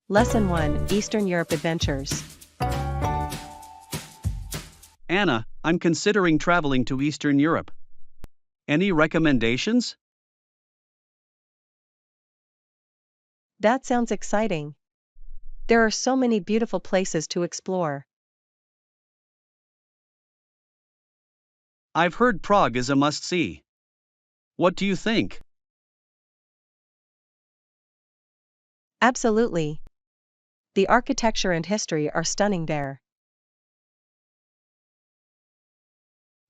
Lesson 1: Eastern Europe Adventures. Anna, I'm considering traveling to Eastern Europe. Any recommendations? That sounds exciting. There are so many beautiful places to explore. I've heard Prague is a must-see. What do you think? Absolutely. The architecture and history are stunning there.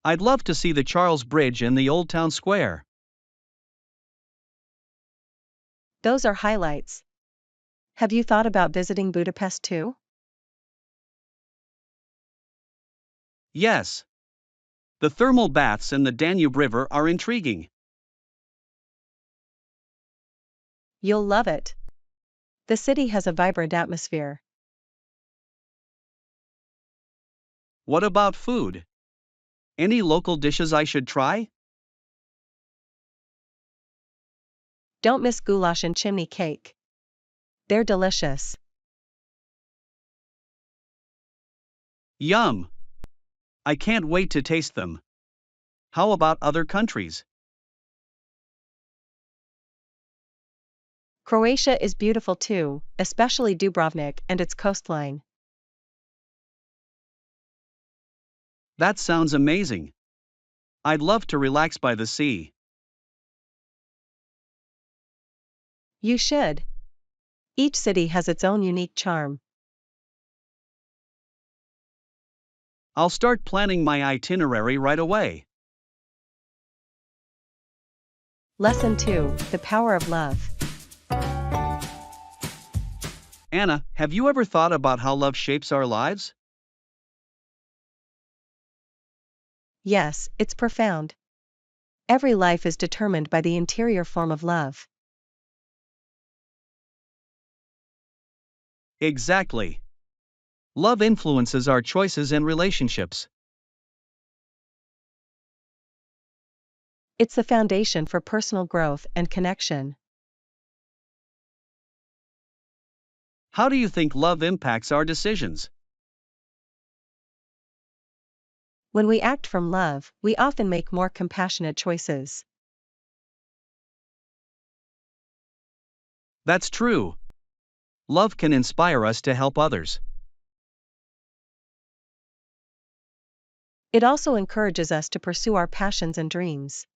I'd love to see the Charles Bridge and the Old Town Square. Those are highlights. Have you thought about visiting Budapest too? Yes. The thermal baths and the Danube River are intriguing. You'll love it. The city has a vibrant atmosphere. What about food? Any local dishes I should try? Don't miss goulash and chimney cake. They're delicious. Yum! I can't wait to taste them. How about other countries? Croatia is beautiful too, especially Dubrovnik and its coastline. That sounds amazing. I'd love to relax by the sea. You should. Each city has its own unique charm. I'll start planning my itinerary right away. Lesson 2: The Power of Love. Anna, have you ever thought about how love shapes our lives? Yes, it's profound. Every life is determined by the interior form of love. Exactly. Love influences our choices and relationships. It's the foundation for personal growth and connection. How do you think love impacts our decisions? When we act from love, we often make more compassionate choices. That's true. Love can inspire us to help others. It also encourages us to pursue our passions and dreams.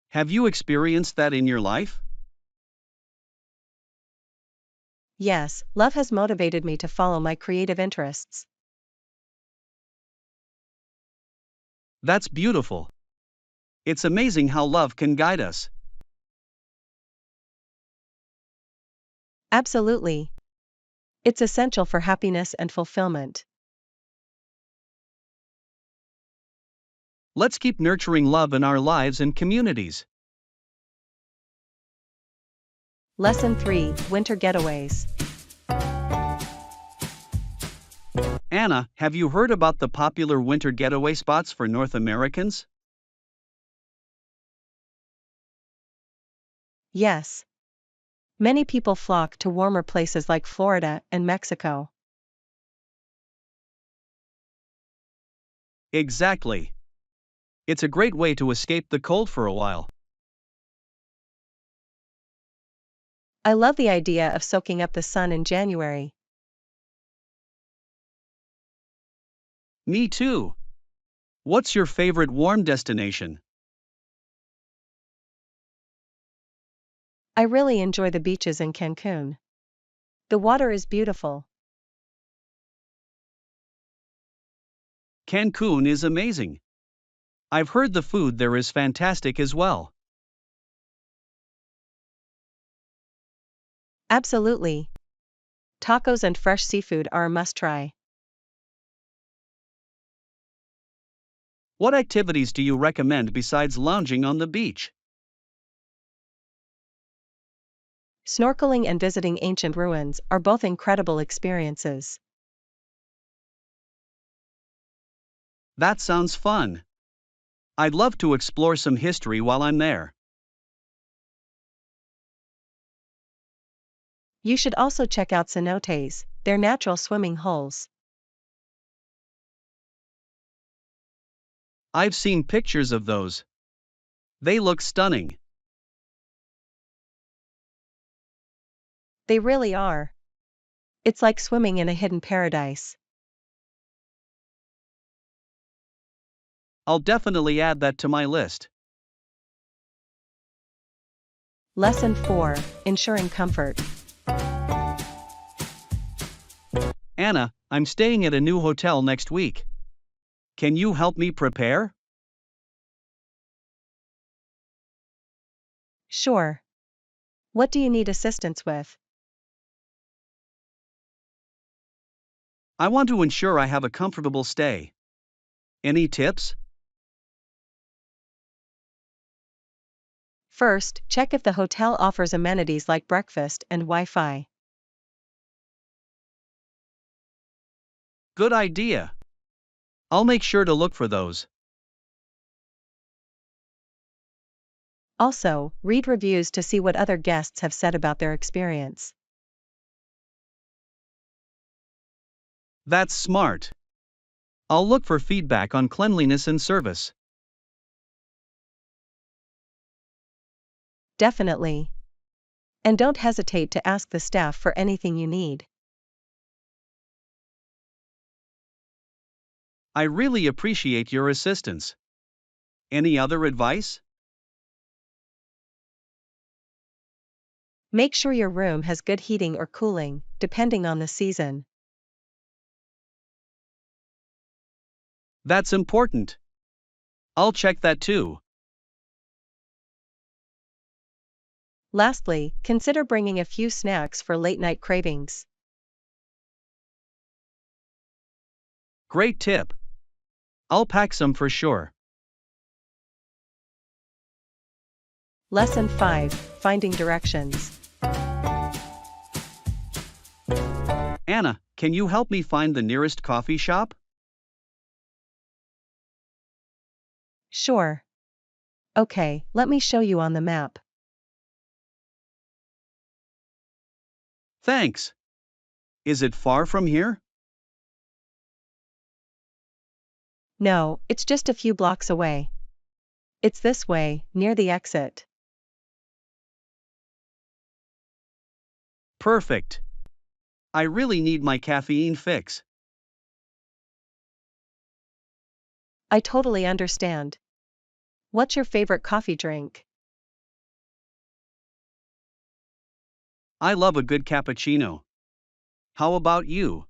Have you experienced that in your life? Yes, love has motivated me to follow my creative interests. That's beautiful. It's amazing how love can guide us. Absolutely. It's essential for happiness and fulfillment. Let's keep nurturing love in our lives and communities. Lesson 3: Winter Getaways. Anna, have you heard about the popular winter getaway spots for North Americans? Yes. Many people flock to warmer places like Florida and Mexico. Exactly. It's a great way to escape the cold for a while. I love the idea of soaking up the sun in January. Me too. What's your favorite warm destination? I really enjoy the beaches in Cancun. The water is beautiful. Cancun is amazing. I've heard the food there is fantastic as well. Absolutely. Tacos and fresh seafood are a must-try. What activities do you recommend besides lounging on the beach? Snorkeling and visiting ancient ruins are both incredible experiences. That sounds fun. I'd love to explore some history while I'm there. You should also check out cenotes, they're natural swimming holes. I've seen pictures of those. They look stunning. They really are. It's like swimming in a hidden paradise. I'll definitely add that to my list. Lesson 4: Ensuring Comfort. Anna, I'm staying at a new hotel next week. Can you help me prepare? Sure. What do you need assistance with? I want to ensure I have a comfortable stay. Any tips? First, check if the hotel offers amenities like breakfast and Wi-Fi. Good idea. I'll make sure to look for those. Also, read reviews to see what other guests have said about their experience. That's smart. I'll look for feedback on cleanliness and service. Definitely. And don't hesitate to ask the staff for anything you need. I really appreciate your assistance. Any other advice? Make sure your room has good heating or cooling, depending on the season. That's important. I'll check that too. Lastly, consider bringing a few snacks for late-night cravings. Great tip. I'll pack some for sure. Lesson 5: Finding Directions. Anna, can you help me find the nearest coffee shop? Sure. Okay, let me show you on the map. Thanks. Is it far from here? No, it's just a few blocks away. It's this way, near the exit. Perfect. I really need my caffeine fix. I totally understand. What's your favorite coffee drink? I love a good cappuccino. How about you?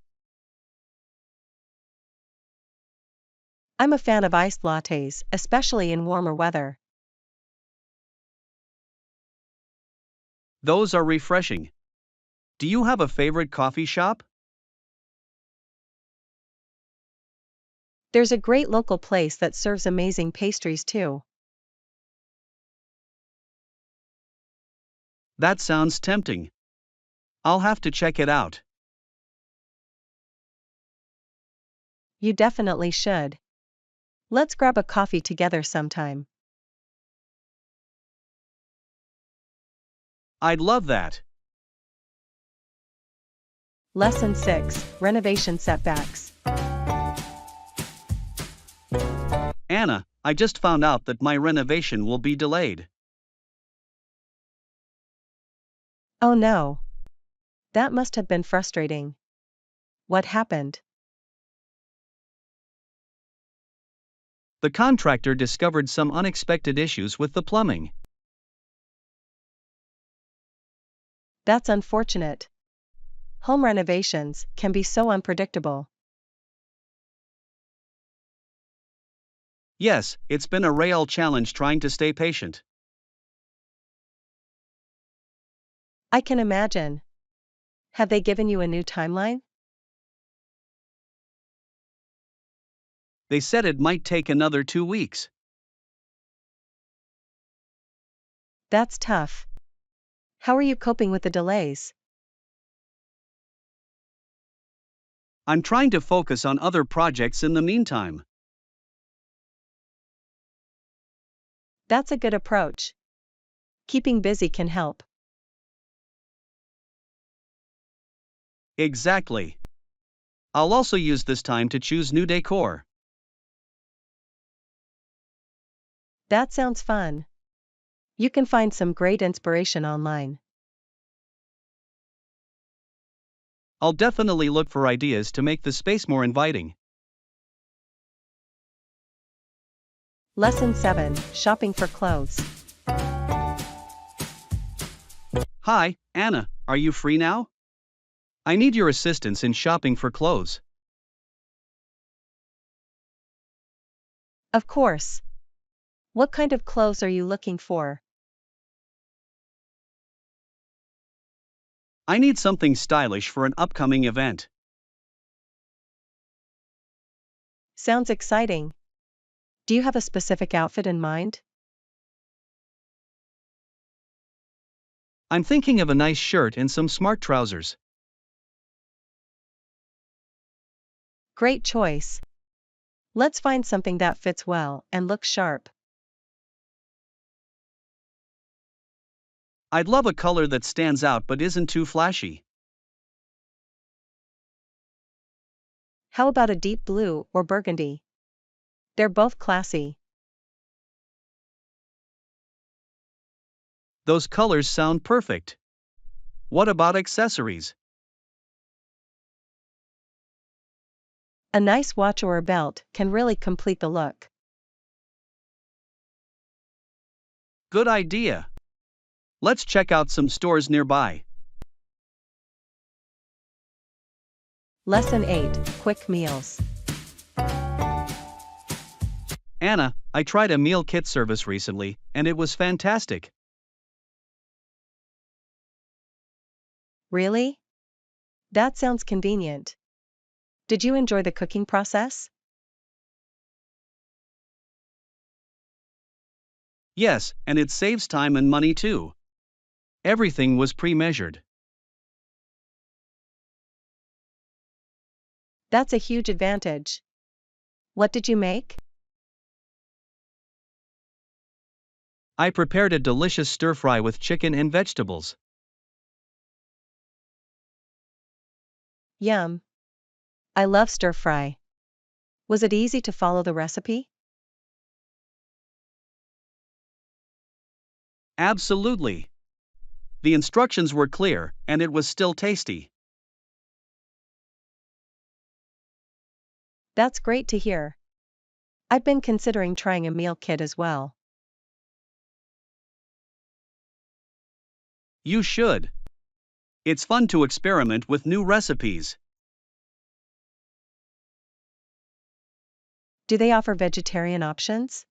I'm a fan of iced lattes, especially in warmer weather. Those are refreshing. Do you have a favorite coffee shop? There's a great local place that serves amazing pastries too. That sounds tempting. I'll have to check it out. You definitely should. Let's grab a coffee together sometime. I'd love that. Lesson 6: Renovation Setbacks. Anna, I just found out that my renovation will be delayed. Oh no. That must have been frustrating. What happened? The contractor discovered some unexpected issues with the plumbing. That's unfortunate. Home renovations can be so unpredictable. Yes, it's been a real challenge trying to stay patient. I can imagine. Have they given you a new timeline? They said it might take another 2 weeks. That's tough. How are you coping with the delays? I'm trying to focus on other projects in the meantime. That's a good approach. Keeping busy can help. Exactly. I'll also use this time to choose new decor. That sounds fun. You can find some great inspiration online. I'll definitely look for ideas to make the space more inviting. Lesson 7, Shopping for Clothes. Hi, Anna, are you free now? I need your assistance in shopping for clothes. Of course. What kind of clothes are you looking for? I need something stylish for an upcoming event. Sounds exciting. Do you have a specific outfit in mind? I'm thinking of a nice shirt and some smart trousers. Great choice. Let's find something that fits well and looks sharp. I'd love a color that stands out but isn't too flashy. How about a deep blue or burgundy? They're both classy. Those colors sound perfect. What about accessories? A nice watch or a belt can really complete the look. Good idea. Let's check out some stores nearby. Lesson 8, Quick Meals. Anna, I tried a meal kit service recently, and it was fantastic. Really? That sounds convenient. Did you enjoy the cooking process? Yes, and it saves time and money too. Everything was pre-measured. That's a huge advantage. What did you make? I prepared a delicious stir-fry with chicken and vegetables. Yum. I love stir fry. Was it easy to follow the recipe? Absolutely. The instructions were clear, and it was still tasty. That's great to hear. I've been considering trying a meal kit as well. You should. It's fun to experiment with new recipes. Do they offer vegetarian options?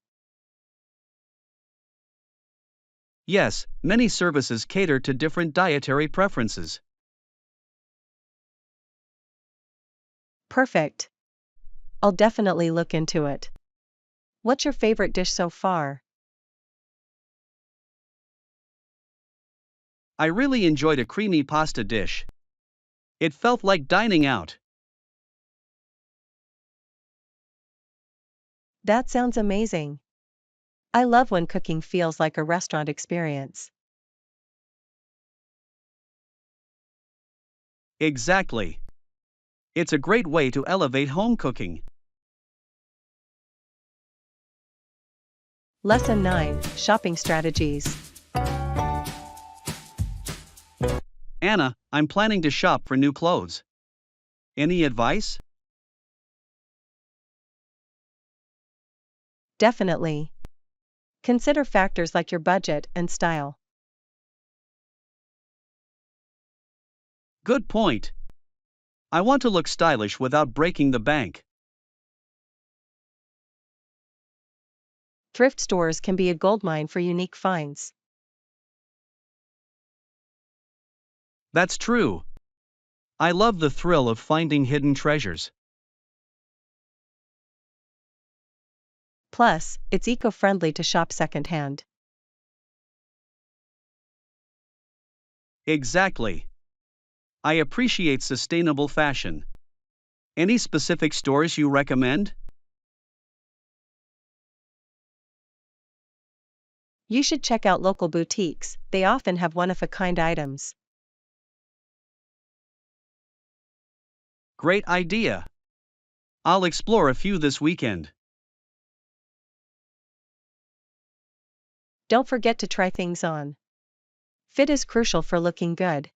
Yes, many services cater to different dietary preferences. Perfect. I'll definitely look into it. What's your favorite dish so far? I really enjoyed a creamy pasta dish. It felt like dining out. That sounds amazing. I love when cooking feels like a restaurant experience. Exactly. It's a great way to elevate home cooking. Lesson 9, Shopping Strategies. Anna, I'm planning to shop for new clothes. Any advice? Definitely. Consider factors like your budget and style. Good point. I want to look stylish without breaking the bank. Thrift stores can be a goldmine for unique finds. That's true. I love the thrill of finding hidden treasures. Plus, it's eco-friendly to shop secondhand. Exactly. I appreciate sustainable fashion. Any specific stores you recommend? You should check out local boutiques, they often have one-of-a-kind items. Great idea. I'll explore a few this weekend. Don't forget to try things on. Fit is crucial for looking good.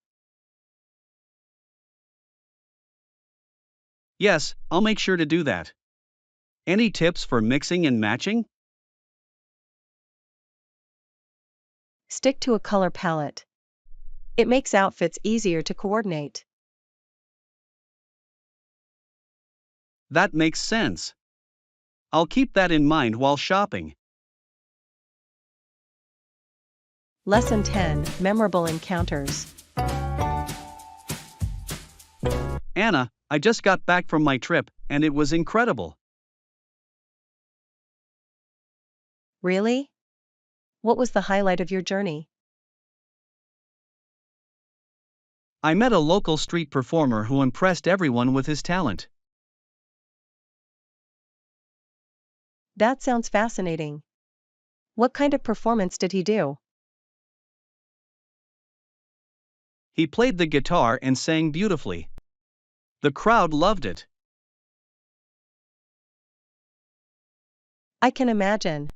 Yes, I'll make sure to do that. Any tips for mixing and matching? Stick to a color palette. It makes outfits easier to coordinate. That makes sense. I'll keep that in mind while shopping. Lesson 10: Memorable Encounters. Anna, I just got back from my trip, and it was incredible. Really? What was the highlight of your journey? I met a local street performer who impressed everyone with his talent. That sounds fascinating. What kind of performance did he do? He played the guitar and sang beautifully. The crowd loved it. I can imagine.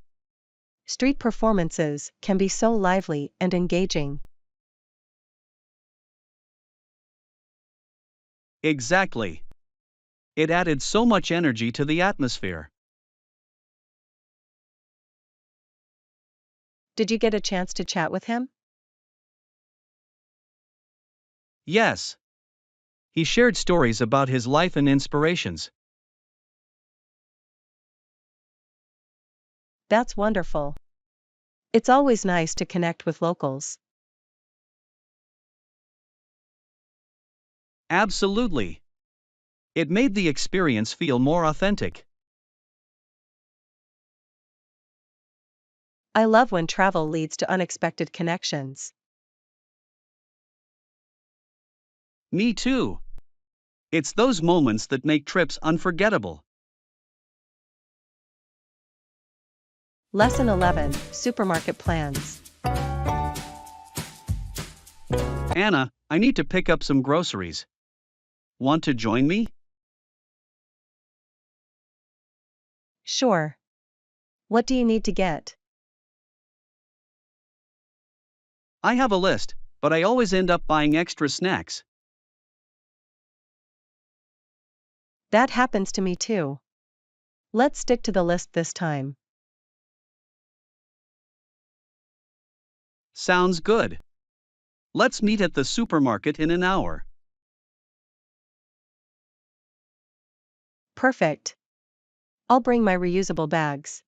Street performances can be so lively and engaging. Exactly. It added so much energy to the atmosphere. Did you get a chance to chat with him? Yes. He shared stories about his life and inspirations. That's wonderful. It's always nice to connect with locals. Absolutely. It made the experience feel more authentic. I love when travel leads to unexpected connections. Me too. It's those moments that make trips unforgettable. Lesson 11: Supermarket Plans. Anna, I need to pick up some groceries. Want to join me? Sure. What do you need to get? I have a list, but I always end up buying extra snacks. That happens to me too. Let's stick to the list this time. Sounds good. Let's meet at the supermarket in an hour. Perfect. I'll bring my reusable bags.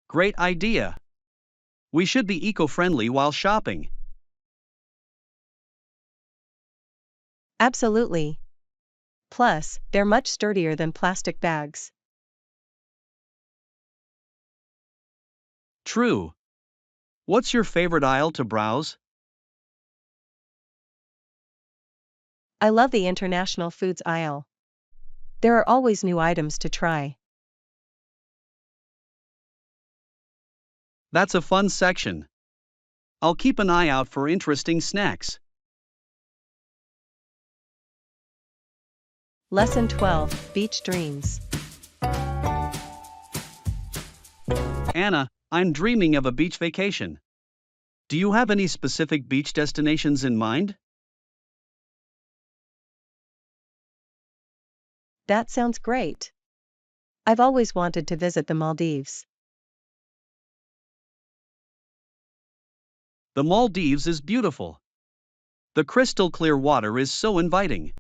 Great idea. We should be eco-friendly while shopping. Absolutely. Plus, they're much sturdier than plastic bags. True. What's your favorite aisle to browse? I love the international foods aisle. There are always new items to try. That's a fun section. I'll keep an eye out for interesting snacks. Lesson 12: Beach Dreams. Anna, I'm dreaming of a beach vacation. Do you have any specific beach destinations in mind? That sounds great. I've always wanted to visit the Maldives. The Maldives is beautiful. The crystal clear water is so inviting.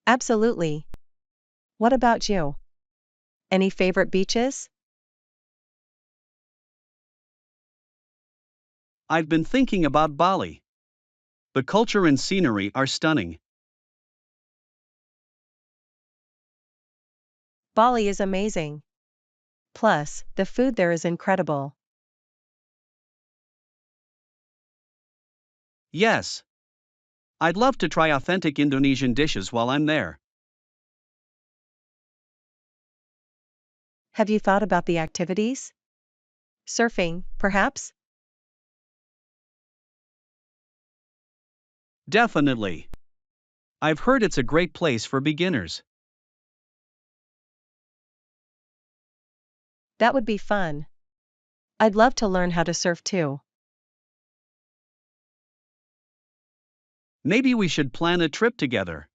Absolutely. What about you? Any favorite beaches? I've been thinking about Bali. The culture and scenery are stunning. Bali is amazing. Plus, the food there is incredible. Yes. I'd love to try authentic Indonesian dishes while I'm there. Have you thought about the activities? Surfing, perhaps? Definitely. I've heard it's a great place for beginners. That would be fun. I'd love to learn how to surf too. Maybe we should plan a trip together.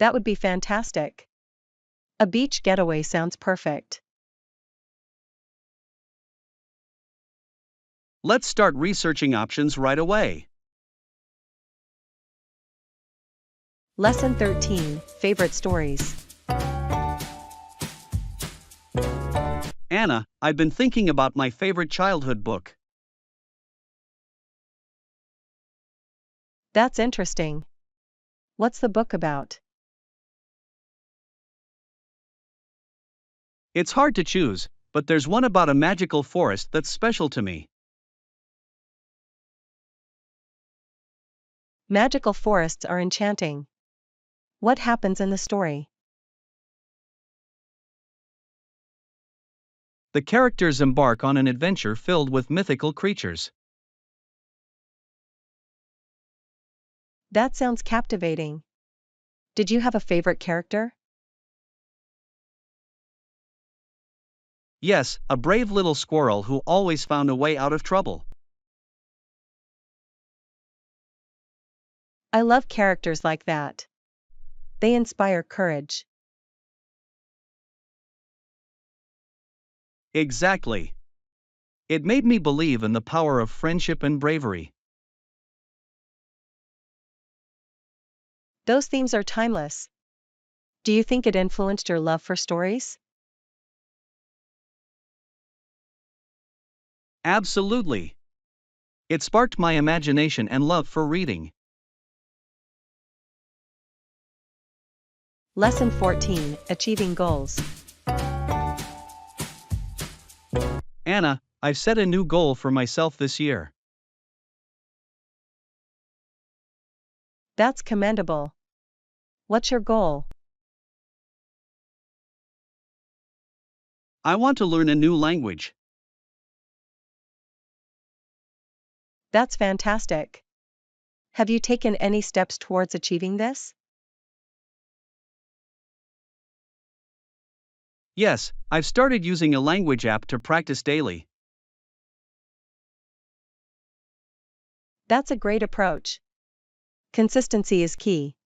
That would be fantastic. A beach getaway sounds perfect. Let's start researching options right away. Lesson 13, Favorite Stories. Anna, I've been thinking about my favorite childhood book. That's interesting. What's the book about? It's hard to choose, but there's one about a magical forest that's special to me. Magical forests are enchanting. What happens in the story? The characters embark on an adventure filled with mythical creatures. That sounds captivating. Did you have a favorite character? Yes, a brave little squirrel who always found a way out of trouble. I love characters like that. They inspire courage. Exactly. It made me believe in the power of friendship and bravery. Those themes are timeless. Do you think it influenced your love for stories? Absolutely. It sparked my imagination and love for reading. Lesson 14, Achieving Goals. Anna, I've set a new goal for myself this year. That's commendable. What's your goal? I want to learn a new language. That's fantastic. Have you taken any steps towards achieving this? Yes, I've started using a language app to practice daily. That's a great approach. Consistency is key.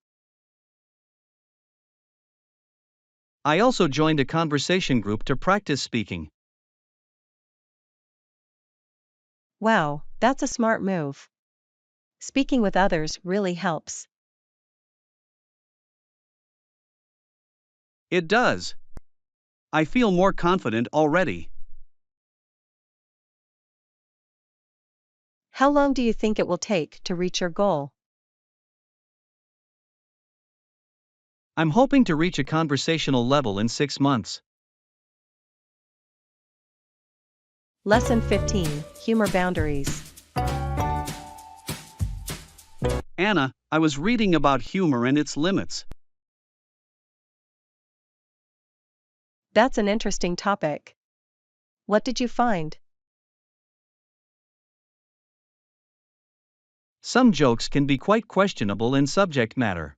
I also joined a conversation group to practice speaking. Wow, that's a smart move. Speaking with others really helps. It does. I feel more confident already. How long do you think it will take to reach your goal? I'm hoping to reach a conversational level in 6 months. Lesson 15, Humor Boundaries. Anna, I was reading about humor and its limits. That's an interesting topic. What did you find? Some jokes can be quite questionable in subject matter.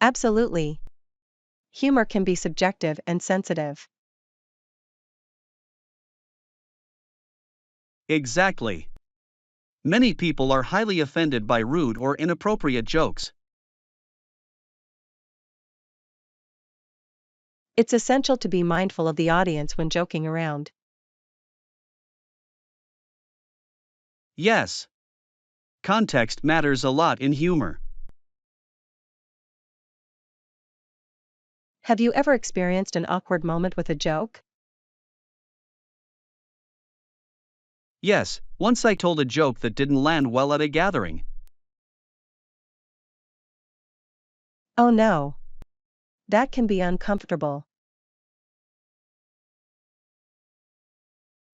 Absolutely. Humor can be subjective and sensitive. Exactly. Many people are highly offended by rude or inappropriate jokes. It's essential to be mindful of the audience when joking around. Yes. Context matters a lot in humor. Have you ever experienced an awkward moment with a joke? Yes, once I told a joke that didn't land well at a gathering. Oh no. That can be uncomfortable.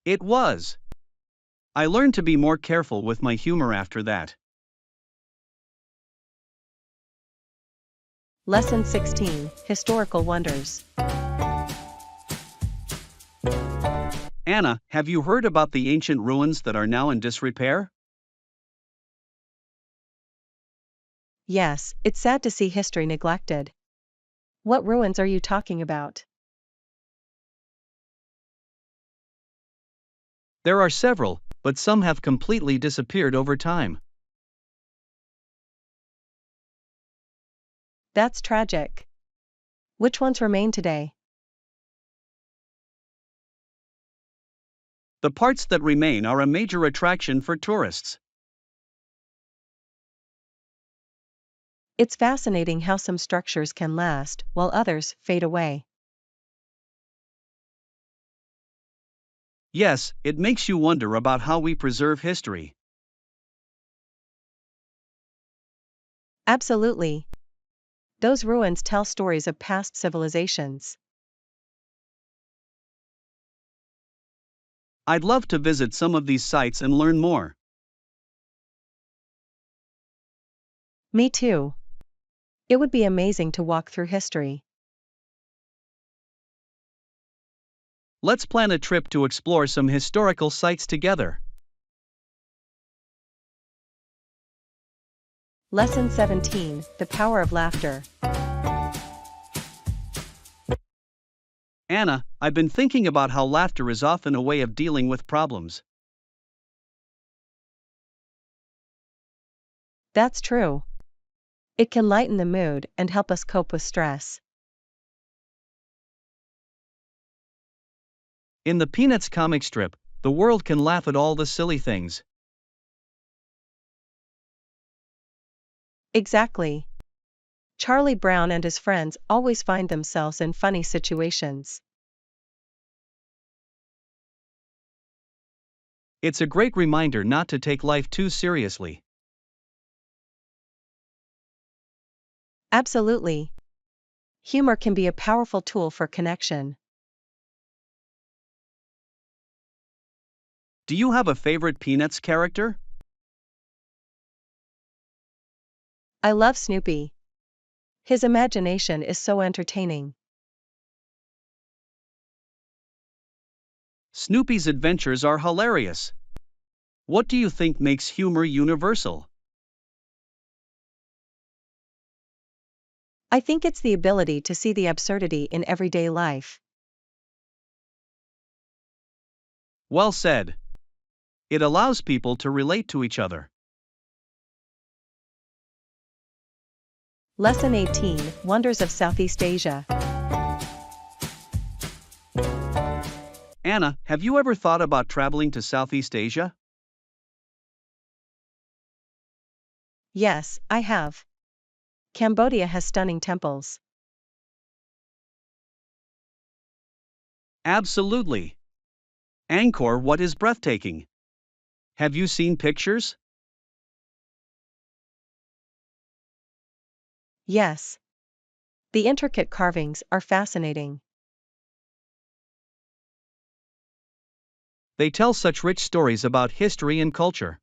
It was. I learned to be more careful with my humor after that. Lesson 16, Historical Wonders. Anna, have you heard about the ancient ruins that are now in disrepair? Yes, it's sad to see history neglected. What ruins are you talking about? There are several, but some have completely disappeared over time. That's tragic. Which ones remain today? The parts that remain are a major attraction for tourists. It's fascinating how some structures can last while others fade away. Yes, it makes you wonder about how we preserve history. Absolutely. Those ruins tell stories of past civilizations. I'd love to visit some of these sites and learn more. Me too. It would be amazing to walk through history. Let's plan a trip to explore some historical sites together. Lesson 17, The Power of Laughter. Anna, I've been thinking about how laughter is often a way of dealing with problems. That's true. It can lighten the mood and help us cope with stress. In the Peanuts comic strip, the world can laugh at all the silly things. Exactly. Charlie Brown and his friends always find themselves in funny situations. It's a great reminder not to take life too seriously. Absolutely. Humor can be a powerful tool for connection. Do you have a favorite Peanuts character? I love Snoopy. His imagination is so entertaining. Snoopy's adventures are hilarious. What do you think makes humor universal? I think it's the ability to see the absurdity in everyday life. Well said. It allows people to relate to each other. Lesson 18, Wonders of Southeast Asia. Anna, have you ever thought about traveling to Southeast Asia? Yes, I have. Cambodia has stunning temples. Absolutely. Angkor Wat is breathtaking. Have you seen pictures? Yes. The intricate carvings are fascinating. They tell such rich stories about history and culture.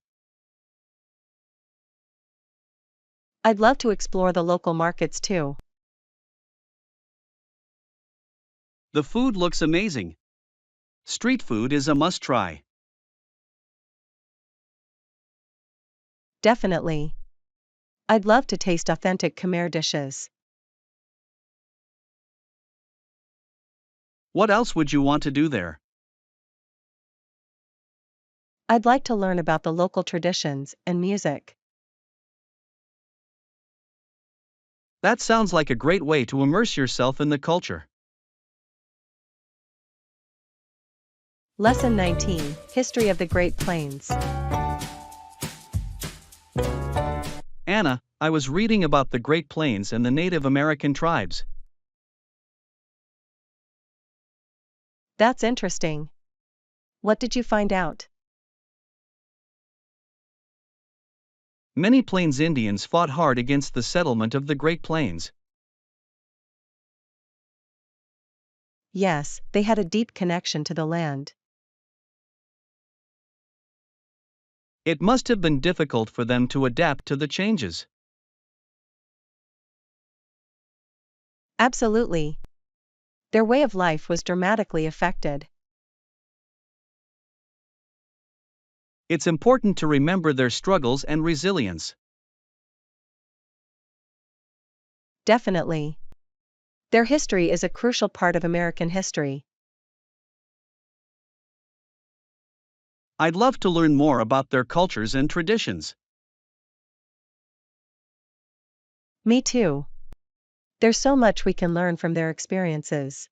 I'd love to explore the local markets too. The food looks amazing. Street food is a must try. Definitely. I'd love to taste authentic Khmer dishes. What else would you want to do there? I'd like to learn about the local traditions and music. That sounds like a great way to immerse yourself in the culture. Lesson 19, History of the Great Plains. Anna, I was reading about the Great Plains and the Native American tribes. That's interesting. What did you find out? Many Plains Indians fought hard against the settlement of the Great Plains. Yes, they had a deep connection to the land. It must have been difficult for them to adapt to the changes. Absolutely. Their way of life was dramatically affected. It's important to remember their struggles and resilience. Definitely. Their history is a crucial part of American history. I'd love to learn more about their cultures and traditions. Me too. There's so much we can learn from their experiences.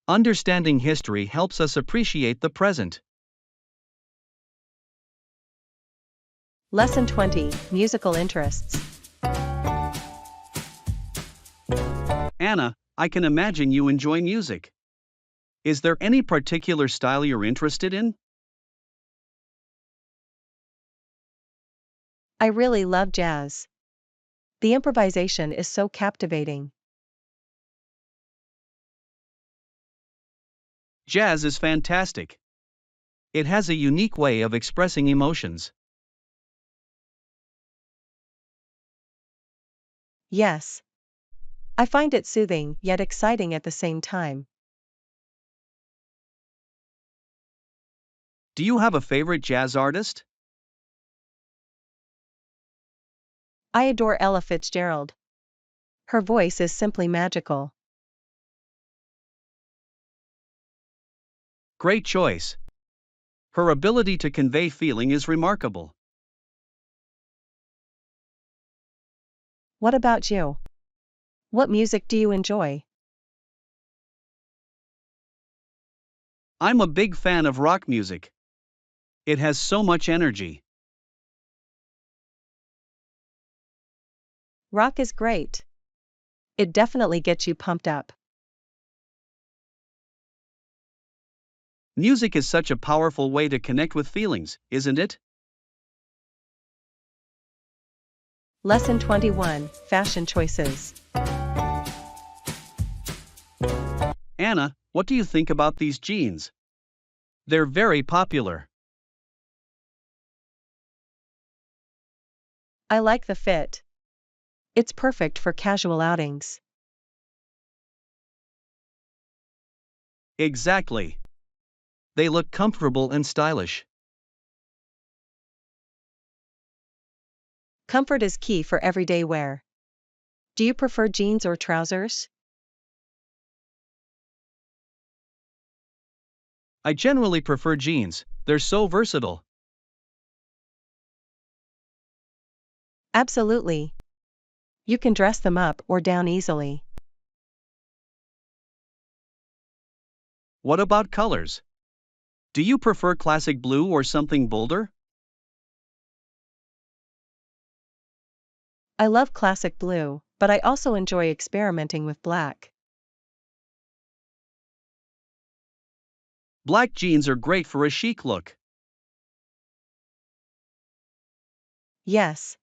Understanding history helps us appreciate the present. Lesson 20, Musical Interests. Anna, I can imagine you enjoy music. Is there any particular style you're interested in? I really love jazz. The improvisation is so captivating. Jazz is fantastic. It has a unique way of expressing emotions. Yes. I find it soothing yet exciting at the same time. Do you have a favorite jazz artist? I adore Ella Fitzgerald. Her voice is simply magical. Great choice. Her ability to convey feeling is remarkable. What about you? What music do you enjoy? I'm a big fan of rock music. It has so much energy. Rock is great. It definitely gets you pumped up. Music is such a powerful way to connect with feelings, isn't it? Lesson 21, Fashion Choices. Anna, what do you think about these jeans? They're very popular. I like the fit. It's perfect for casual outings. Exactly. They look comfortable and stylish. Comfort is key for everyday wear. Do you prefer jeans or trousers? I generally prefer jeans, they're so versatile. Absolutely. You can dress them up or down easily. What about colors? Do you prefer classic blue or something bolder? I love classic blue, but I also enjoy experimenting with black. Black jeans are great for a chic look. Yes.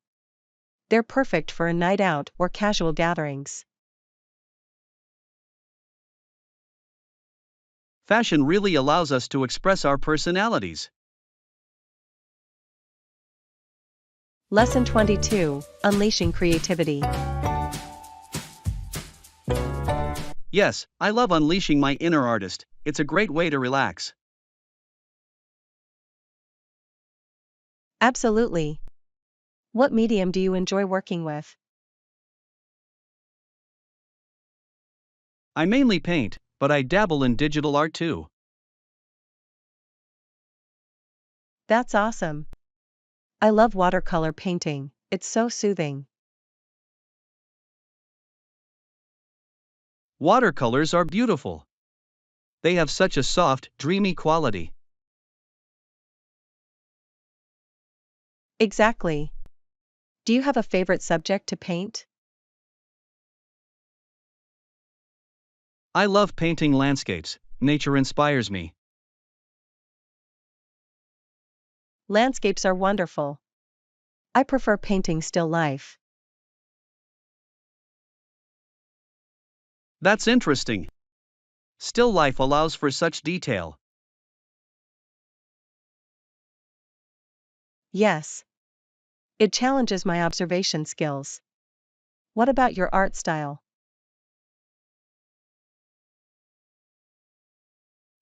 They're perfect for a night out or casual gatherings. Fashion really allows us to express our personalities. Lesson 22, Unleashing Creativity. Yes, I love unleashing my inner artist, it's a great way to relax. Absolutely. What medium do you enjoy working with? I mainly paint, but I dabble in digital art too. That's awesome. I love watercolor painting, it's so soothing. Watercolors are beautiful. They have such a soft, dreamy quality. Exactly. Do you have a favorite subject to paint? I love painting landscapes, nature inspires me. Landscapes are wonderful. I prefer painting still life. That's interesting. Still life allows for such detail. Yes. It challenges my observation skills. What about your art style?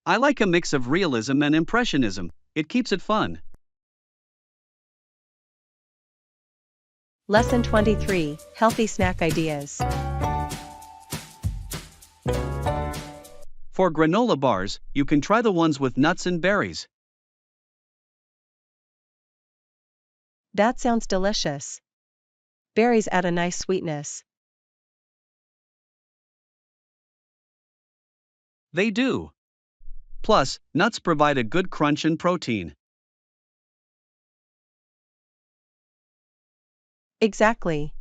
I like a mix of realism and impressionism, it keeps it fun. Lesson 23, Healthy Snack Ideas. For granola bars, you can try the ones with nuts and berries. That sounds delicious. Berries add a nice sweetness. They do. Plus, nuts provide a good crunch and protein. Exactly.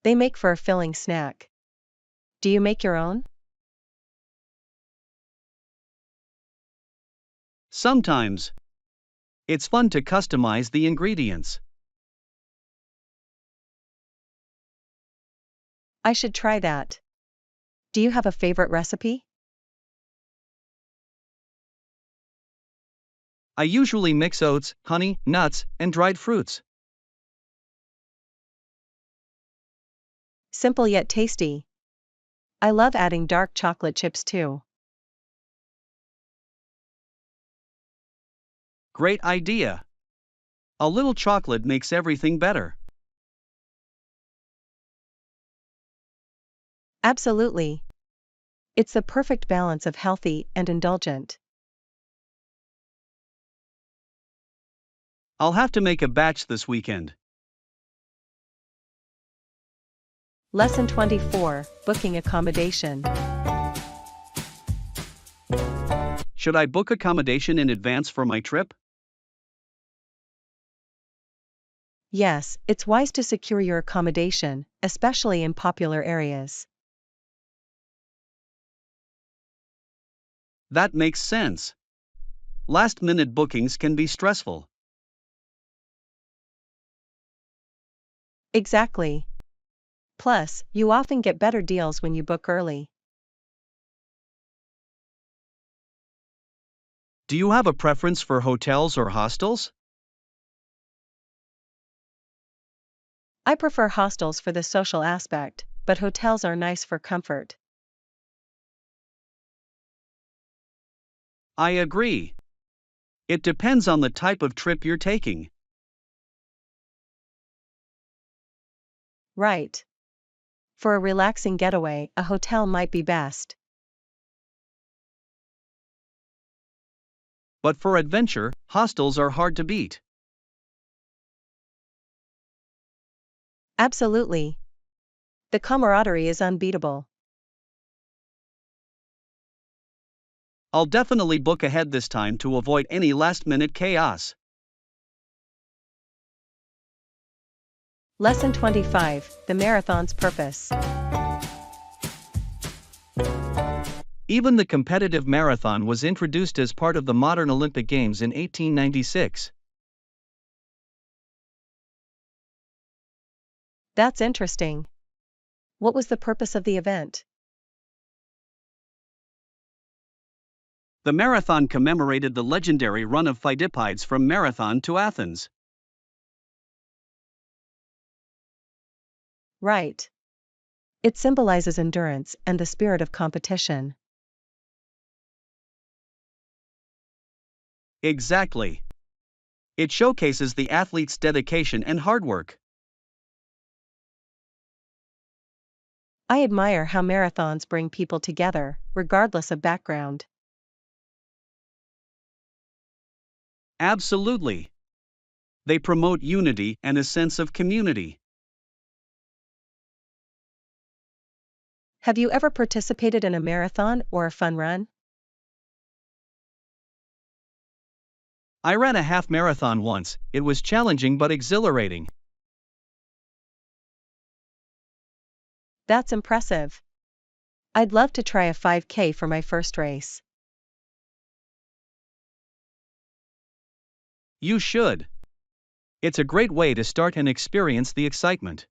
They make for a filling snack. Do you make your own? Sometimes. It's fun to customize the ingredients. I should try that. Do you have a favorite recipe? I usually mix oats, honey, nuts, and dried fruits. Simple yet tasty. I love adding dark chocolate chips too. Great idea. A little chocolate makes everything better. Absolutely. It's the perfect balance of healthy and indulgent. I'll have to make a batch this weekend. Lesson 24, Booking Accommodation. Should I book accommodation in advance for my trip? Yes, it's wise to secure your accommodation, especially in popular areas. That makes sense. Last-minute bookings can be stressful. Exactly. Plus, you often get better deals when you book early. Do you have a preference for hotels or hostels? I prefer hostels for the social aspect, but hotels are nice for comfort. I agree. It depends on the type of trip you're taking. Right. For a relaxing getaway, a hotel might be best. But for adventure, hostels are hard to beat. Absolutely. The camaraderie is unbeatable. I'll definitely book ahead this time to avoid any last-minute chaos. Lesson 25, The Marathon's Purpose. Even the competitive marathon was introduced as part of the modern Olympic Games in 1896. That's interesting. What was the purpose of the event? The marathon commemorated the legendary run of Phidippides from Marathon to Athens. Right. It symbolizes endurance and the spirit of competition. Exactly. It showcases the athlete's dedication and hard work. I admire how marathons bring people together, regardless of background. Absolutely. They promote unity and a sense of community. Have you ever participated in a marathon or a fun run? I ran a half marathon once, it was challenging but exhilarating. That's impressive. I'd love to try a 5K for my first race. You should. It's a great way to start and experience the excitement.